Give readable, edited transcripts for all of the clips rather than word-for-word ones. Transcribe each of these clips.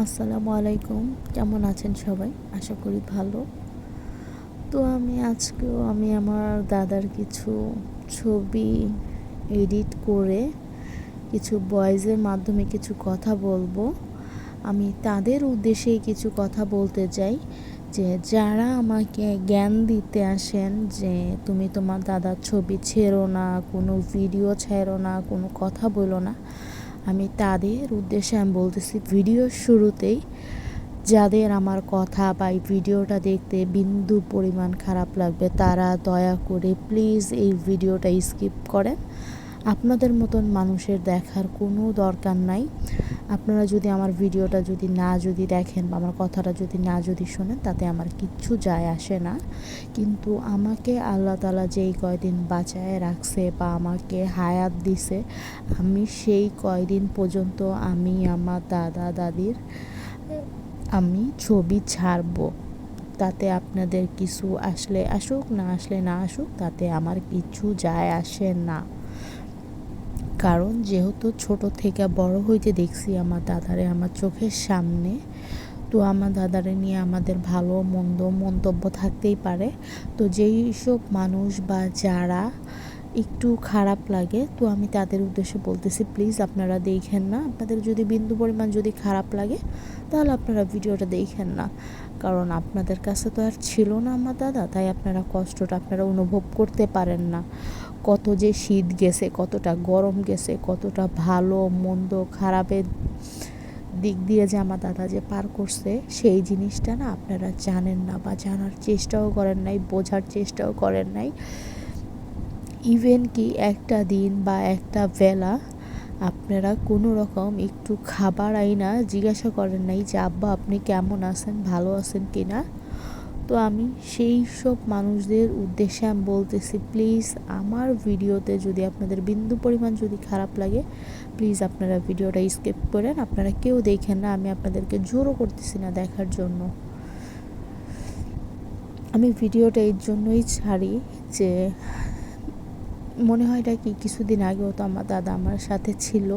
আসসালামু আলাইকুম। কেমন আছেন সবাই? আশা করি ভালো। তো আমি আমার দাদার কিছু ছবি এডিট করে কিছু ভয়েসের মাধ্যমে কিছু কথা বলবো। আমি তাদের উদ্দেশ্যেই কিছু কথা বলতে চাই যে যারা আমাকে জ্ঞান দিতে আসেন যে তুমি তোমার দাদার ছবি ছেড়ো না, কোনো ভিডিও ছেড়ো না, কোনো কথা বলো না। আমি তাদের উদ্দেশ্যে বলতেছি ভিডিওর শুরুতেই যাদের আমার কথা বা এই ভিডিওটা দেখতে বিন্দু পরিমাণ খারাপ লাগবে তারা দয়া করে প্লিজ এই ভিডিওটা স্কিপ করেন। আপনাদের মতন মানুষের দেখার কোনো দরকার নাই। আপনারা যদি আমার ভিডিওটা যদি দেখেন বা আমার কথাটা যদি শোনেন তাতে আমার কিচ্ছু যায় আসে না। কিন্তু আমাকে আল্লাহ তাআলা যেই কয়দিন বাঁচায় রাখছে বা আমাকে হায়াত দিছে, আমি সেই কয়দিন পর্যন্ত আমি আমার দাদা দাদির আমি ছবি ছাড়বো। তাতে আপনাদের কিছু আসলে আসুক, না আসলে না আসুক, তাতে আমার কিছু যায় আসে না। কারণ যেহেতু ছোট থেকে বড় হইতে দেখছি আমার দাদারে আমার চোখের সামনে, তো আমার দাদারে নিয়ে আমাদের ভালো মন্দ মন্তব্য থাকতেই পারে। তো যেই সব মানুষ বা যারা একটু খারাপ লাগে, তো আমি তাদের উদ্দেশ্যে বলতেছি প্লিজ আপনারা দেখেন না। আপনাদের যদি বিন্দু পরিমাণ যদি খারাপ লাগে তাহলে আপনারা ভিডিওটা দেখেন না। কারণ আপনাদের কাছে তো আর ছিল না আমার দাদা, তাই আপনারা কষ্টটা আপনারা অনুভব করতে পারেন না। কত যে শীত গেছে, কতটা গরম গেছে, কতটা ভালো মন্দ খারাপের দিক দিয়ে যে আমার দাদা যে পার করছে, সেই জিনিসটা না আপনারা জানেন না বা জানার চেষ্টাও করেন নাই, বোঝার চেষ্টাও করেন নাই। ইভেন কি একটা দিন বা একটা বেলা আপনারা কোনো রকম একটু খাবার আইনা জিজ্ঞাসা করেন নাই যে আব্বা আপনি কেমন আছেন, ভালো আছেন কি না। তো আমি সেই সব মানুষদের উদ্দেশ্যে বলতেছি প্লিজ আমার ভিডিওতে যদি আপনাদের বিন্দু পরিমাণ যদি খারাপ লাগে, প্লিজ আপনারা ভিডিওটা স্কিপ করেন। আপনারা কেউ দেখেন না, আমি আপনাদেরকে জোরও করতেছি না দেখার জন্য। আমি ভিডিওটা এর জন্যই ছাড়ি যে মনে হয় এটা কি কিছুদিন আগেও তো আমার দাদা আমার সাথে ছিল,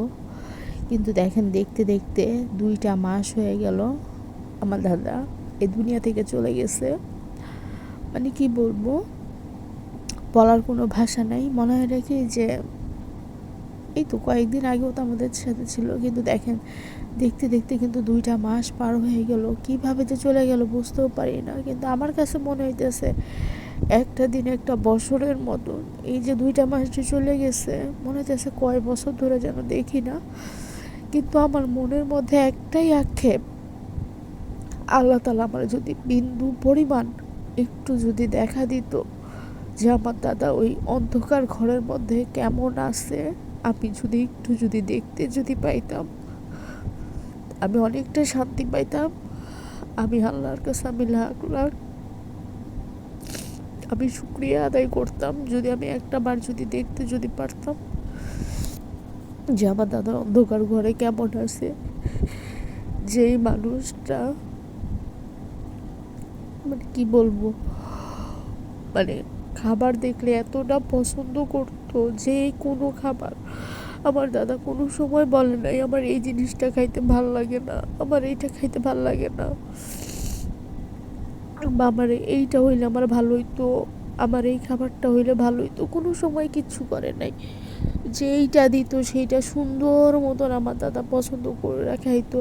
কিন্তু দেখেন দেখতে দেখতে 2টা মাস হয়ে গেল আমার দাদা এই দুনিয়া থেকে চলে গেছে। মানে কি বলবো, বলার কোনো ভাষা নাই। মনে হয় কি যে এই তো কয়েকদিন আগেও তো আমাদের সাথে ছিল, কিন্তু দেখেন দেখতে দেখতে কিন্তু 2টা মাস পার হয়ে গেল। কিভাবে যে চলে গেল বুঝতেও পারি না, কিন্তু আমার কাছে মনে হইতেছে একটা দিন একটা বছরের মতন। এই যে 2টা মাস যে চলে গেছে, মনে হইতেছে কয় বছর ধরে যেন দেখি না। কিন্তু আমার মনের মধ্যে একটাই আক্ষেপ, আল্লাহ তাআলা আমার যদি বিন্দু পরিমাণ একটু যদি দেখা দিত যে আমার দাদা ওই অন্ধকার ঘরের মধ্যে কেমন আছে, আমি যদি একটু দেখতে পাইতাম, আমি অনেকটা শান্তি পাইতাম। আমি আল্লাহর কাছে আমি লাখ লাখ আমি শুকরিয়া আদায় করতাম যদি আমি একটা বার দেখতে পারতাম যে আমার দাদা অন্ধকার ঘরে কেমন আছে। যেই মানুষটা মানে কি বলবো, মানে খাবার দেখলে এতটা পছন্দ করতো, যে কোনো খাবার। আমার দাদা কোনো সময় বলে নাই আমার এই জিনিসটা খাইতে ভাল লাগে না, আমার এইটা খাইতে ভাল লাগে না, বা আমার এইটা হইলে আমার ভালো হইতো, আমার এই খাবারটা হইলে ভালো হইতো। কোনো সময় কিচ্ছু করে নাই। যেইটা দিত সেইটা সুন্দর মতন আমার দাদা পছন্দ করে খাইতো।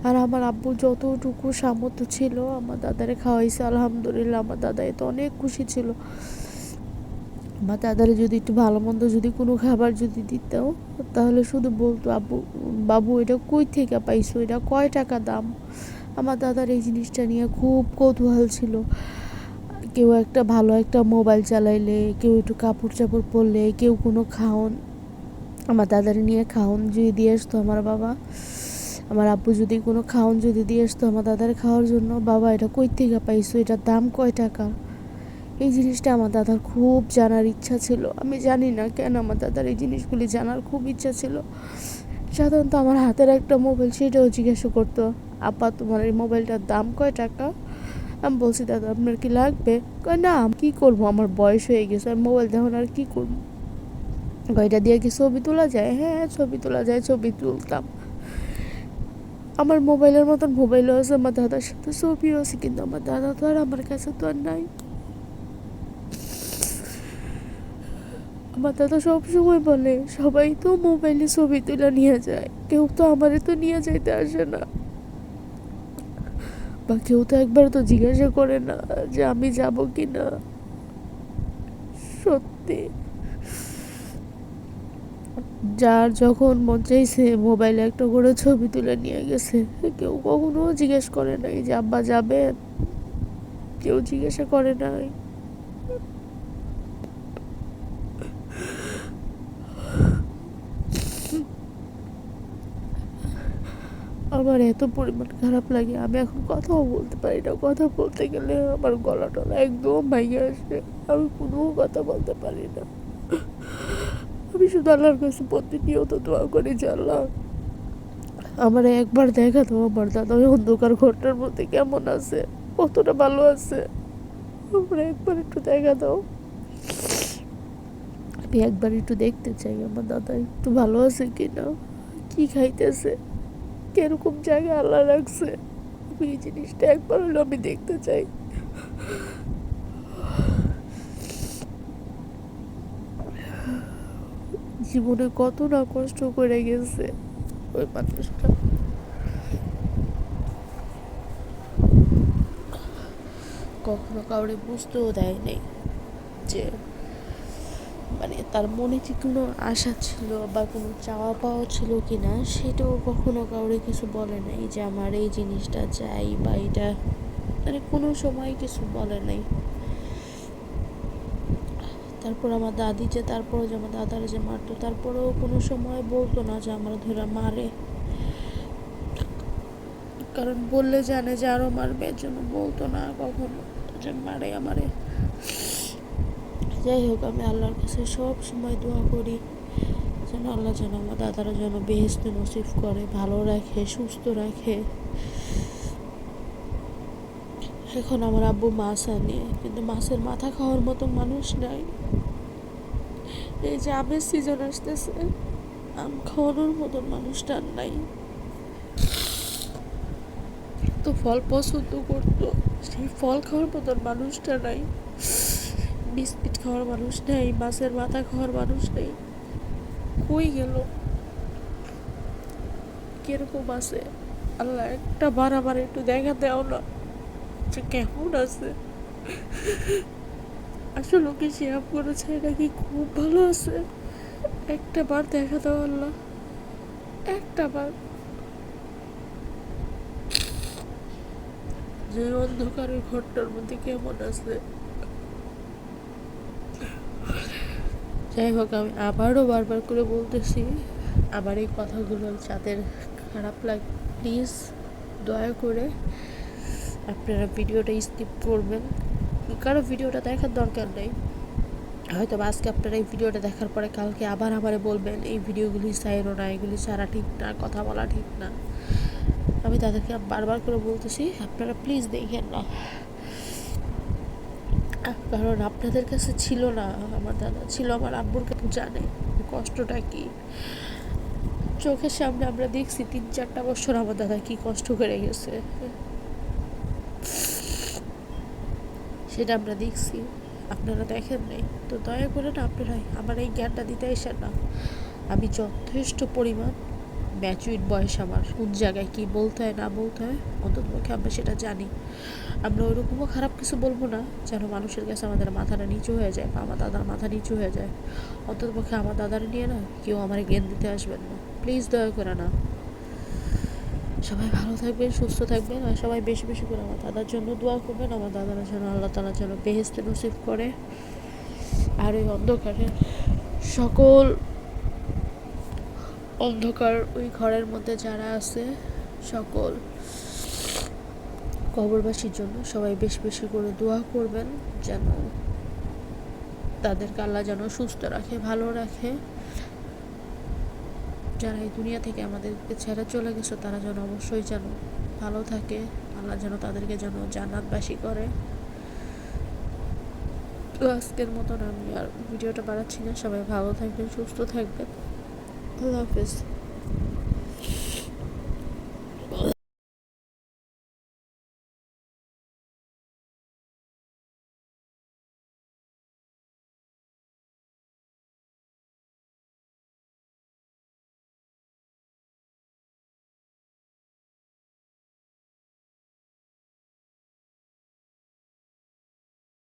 আর আমার আব্বু যতটুকু সামর্থ্য ছিল আমার দাদারে খাওয়াইছে, আলহামদুলিল্লাহ। আমার দাদা এতে অনেক খুশি ছিল। আমার দাদারে যদি একটু ভালো মন্দ যদি কোনো খাবার যদি দিত, তাহলে শুধু বলতো আব্বু বাবু এটা কই থেকে পাইছো, এটা কয় টাকা দাম। আমার দাদার এই জিনিসটা নিয়ে খুব কৌতূহল ছিল। কেউ একটা ভালো একটা মোবাইল চালাইলে, কেউ একটু কাপড় চাপড় পরলে, কেউ কোনো খাওন, আমার দাদারে নিয়ে খাওন যদি দিয়ে আসতো আমার বাবা, আমার আব্বু যদি কোনো খাওন যদি দিয়ে আসতো আমার দাদার খাওয়ার জন্য, বাবা এটা কই থেকে পাইছো, এটার দাম কয় টাকা। এই জিনিসটা আমার দাদার খুব জানার ইচ্ছা ছিল। আমি জানি না কেন আমার দাদার এই জিনিসগুলি জানার খুব ইচ্ছা ছিল। সাধারণত আমার হাতের একটা মোবাইল, সেটাও জিজ্ঞাসা করতো আপা তোমার এই মোবাইলটার দাম কয় টাকা। আমি বলছি দাদা আপনার কি লাগবে, কয় না আমি কী করবো, আমার বয়স হয়ে গেছে, আমি মোবাইল দেখুন আর কী করবো। এটা দিয়ে কি ছবি তোলা যায়? হ্যাঁ ছবি তোলা যায়, ছবি তুলতাম। আমার মোবাইলের মতন মোবাইলও আছে, আমার দাদার সাথে ছবিও আছে, কিন্তু আমার দাদা তো আর আমার কাছে তো আর নাই। আমার দাদা সবসময় বলে সবাই তো মোবাইলে ছবি তুলে নিয়ে যায়, কেউ তো আমারে তো নিয়ে যাইতে আসে না, বা কেউ তো একবার তো জিজ্ঞাসা করে না যে আমি যাব কি না। সত্যি যার যখন মন চাইছে মোবাইলে একটা করে ছবি তুলে নিয়ে গেছে, কেউ কখনো জিজ্ঞেস করে নাই যে আব্বা যাবে, কেউ জিজ্ঞাসা করে নাই। আমার এত পরিমাণ খারাপ লাগে, আমি এখন কথাও বলতে পারি না, কথা বলতে গেলে আমার গলা টলা একদম ভেঙে আসে, আমি কোনো কথা বলতে পারি না। আমি শুধু আল্লাহর কাছে প্রতিনিয়ত দোয়া করি যে আল্লাহ আমার একবার দেখা দাও, আমার দাদা ওই অন্ধকার ঘরটার মধ্যে কেমন আছে, কতটা ভালো আছে, আমার একবার একটু দেখা দাও। আমি একবার একটু দেখতে চাই আমার দাদা একটু ভালো আছে কিনা, কি খাইতেছে, কিরকম জায়গায় আল্লাহ রাখছে, আমি এই জিনিসটা একবার হলো আমি দেখতে চাই। জীবনে কত না কষ্ট করে গেছে ওই মানুষটা, কখনো কাউরে বুঝতেও দেয় নাই যে মানে তার মনে কি কোনো আশা ছিল বা কোনো চাওয়া পাওয়া ছিল কি না, সেটাও কখনো কাউরে কিছু বলে নাই যে আমার এই জিনিসটা চাই বা এটা, মানে কোনো সময় কিছু বলে নাই। তারপর আমার দাদি যে তারপরে যে আমার দাদার যে মারতো, তারপরেও কোনো সময় বলতো না যে আমার ধরে মারে, কারণ বললে জানে যে আরও মারবে, এর জন্য বলতো না কখনো যে মারে আমারে। যাই হোক, আমি আল্লাহর কাছে সব সময় দোয়া করি যেন আল্লাহ যেন আমার দাদারা যেন বেহেশতে নসিব করে, ভালো রাখে, সুস্থ রাখে। এখন আমার আব্বু মাছ আনে, কিন্তু মাছের মাথা খাওয়ার মতো মানুষ নাই। এই যে আমের সিজন আসতেছে, আম খাওয়ানোর মতন মানুষটা নাই। তো ফল পছন্দ করতো, সেই ফল খাওয়ার মতন মানুষটা নাই। বিস্কিট খাওয়ার মানুষ নেই, মাছের মাথা খাওয়ার মানুষ নেই, কই গেল, কিরকম আছে? আল্লাহ একটা বার আমার একটু দেখা দেও না যে কেমন আছে। আসলে ওকে শেয়ার করেছে নাকি খুব ভালো আছে, একটা বার দেখা দাও আল্লাহ, একটা বার। যে অন্ধকারের ঘরটার মধ্যে কেমন আছে। যাই হোক, আমি আবারও বারবার করে বলতেছি, আমার এই কথাগুলো যাদের খারাপ লাগে প্লিজ দয়া করে আপনারা ভিডিওটা স্কিপ করবেন, কারো ভিডিওটা দেখার দরকার নেই। হয়তো আজকে আপনারা এই ভিডিওটা দেখার পরে কালকে আবার আমারে বলবেন এই ভিডিওগুলি সাইরো না, এগুলি সারা ঠিক না, কথা বলা ঠিক না। আমি তাদেরকে বারবার করে বলতেছি আপনারা প্লিজ দেখেন না, কারণ আপনাদের কাছে ছিল না, আমার দাদা ছিল, আমার আব্বুর কাছে জানে কষ্টটা কি। চোখের সামনে আমরা দেখছি 3-4টা বছর আমার দাদা কি কষ্ট করে গেছে, সেটা আমরা দেখছি, আপনারা দেখেন নাই। তো দয়া করে না আপনারা আমার এই জ্ঞানটা দিতে আসেন না। আমি যথেষ্ট পরিমাণ ম্যাচুইড বয়স, আমার কোন জায়গায় কী বলতে হয় না বলতে হয় অন্ততপক্ষে আমরা সেটা জানি। আমরা ওইরকমও খারাপ কিছু বলবো না যেন মানুষের কাছে আমাদের মাথাটা নিচু হয়ে যায় বা আমার দাদার মাথা নিচু হয়ে যায়। অন্ততপক্ষে আমার দাদার নিয়ে না কেউ আমার জ্ঞান দিতে আসবেন না, প্লিজ দয়া করে না। সবাই ভালো থাকবেন, সুস্থ থাকবেন, আর সবাই বেশি বেশি করে আমার দাদার জন্য দোয়া করবেন, আমার দাদারা যেন আল্লাহ তাআলা যেন বেহেশতে নসিব করে। আর ওই অন্ধকারের সকল অন্ধকার ওই ঘরের মধ্যে যারা আছে সকল কবরবাসীর জন্য সবাই বেশি বেশি করে দোয়া করবেন যেন তাদেরকে আল্লাহ যেন সুস্থ রাখে, ভালো রাখে। যারা এই দুনিয়া থেকে আমাদেরকে ছেড়ে চলে গেছে তারা যেন অবশ্যই যেন ভালো থাকে, আল্লাহ যেন তাদেরকে যেন জান্নাতবাসী করে। তো আজকের মতন আমি আর ভিডিওটা বাড়াচ্ছি না, সবাই ভালো থাকবেন, সুস্থ থাকবেন, আল্লাহ হাফেজ।